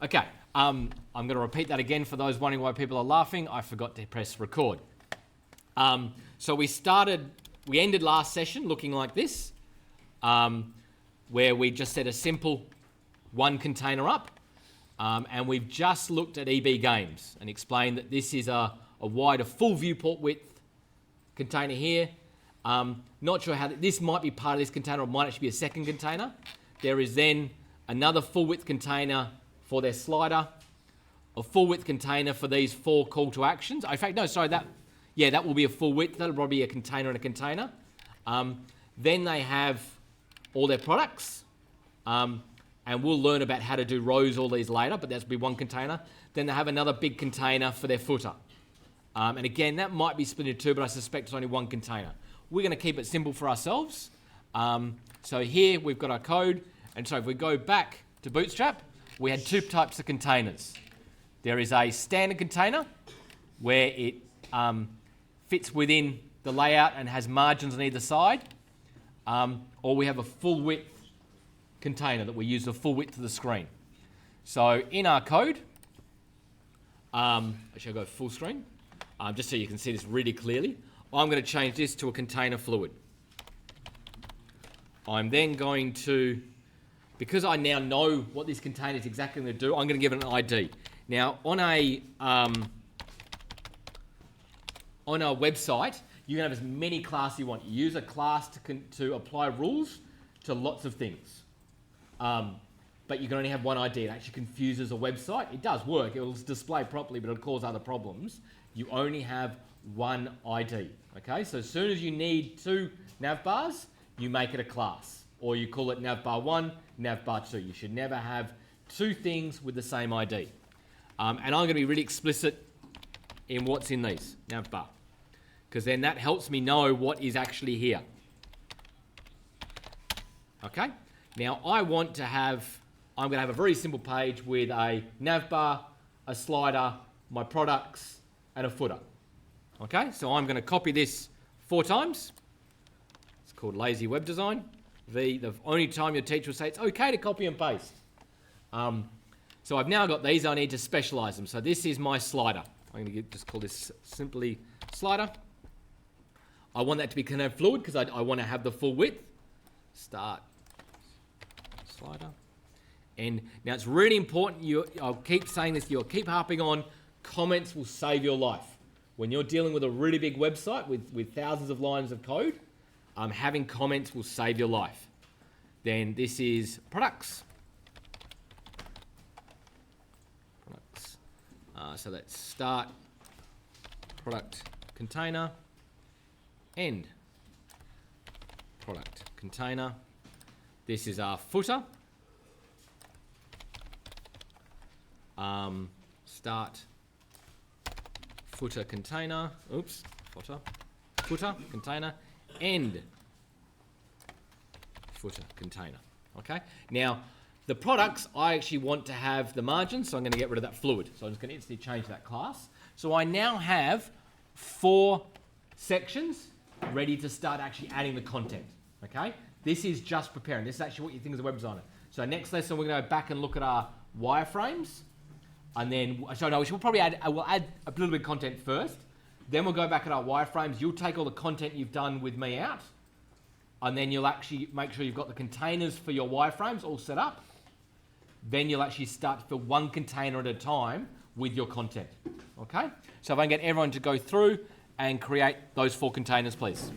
Okay, I'm going to repeat that again for those wondering why people are laughing. I forgot to press record. So we ended last session looking like this, where we just set a simple one container up, and we've just looked at EB Games and explained that this is a wider full viewport width container here. Not sure how this might be part of this container, or it might actually be a second container. There is then another full width container for their slider, a full width container for these 4 call to actions. In fact, no, sorry, that will be a full width. That'll probably be a container and a container. Then they have all their products, and we'll learn about how to do rows, all these later, but that'll be one container. Then they have another big container for their footer. And again, that might be split into 2, but I suspect it's only one container. We're going to keep it simple for ourselves. So here we've got our code. And so if we go back to Bootstrap, we had 2 types of containers. There is a standard container where it fits within the layout and has margins on either side. Or we have a full width container that we use the full width of the screen. So in our code, actually I'll go full screen, just so you can see this really clearly. I'm going to change this to a container fluid. I'm then going to, because I now know what this container is exactly going to do, I'm going to give it an ID. Now, on a website, you can have as many classes you want. You use a class to apply rules to lots of things. But you can only have one ID. It actually confuses a website. It does work. It will display properly, but it'll cause other problems. You only have one ID. Okay, so as soon as you need 2 navbars, you make it a class, or you call it navbar 1, navbar 2. You should never have 2 things with the same ID. And I'm going to be really explicit in what's in these navbar, because then that helps me know what is actually here. Okay, now I'm going to have a very simple page with a navbar, a slider, my products, and a footer. Okay, so I'm going to copy this 4 times. It's called lazy web design. The only time your teacher will say it's okay to copy and paste. So I've now got these. I need to specialize them. So this is my slider. I'm going to just call this simply slider. I want that to be container fluid because I want to have the full width. Start slider. And now it's really important. I'll keep saying this. You'll keep harping on. Comments will save your life. When you're dealing with a really big website with thousands of lines of code, having comments will save your life. Then this is products. So let's start product container, end product container. This is our footer. Start footer container, footer container, end footer container. Okay, now the products, I actually want to have the margins, so I'm going to get rid of that fluid. So I'm just going to instantly change that class. So I now have 4 sections ready to start actually adding the content. Okay, this is just preparing. This is actually what you think as a web designer. So next lesson, we're going to go back and look at our wireframes. And then, we'll probably add a little bit of content first. Then we'll go back at our wireframes. You'll take all the content you've done with me out. And then you'll actually make sure you've got the containers for your wireframes all set up. Then you'll actually start to fill one container at a time with your content. Okay? So if I can get everyone to go through and create those 4 containers, please.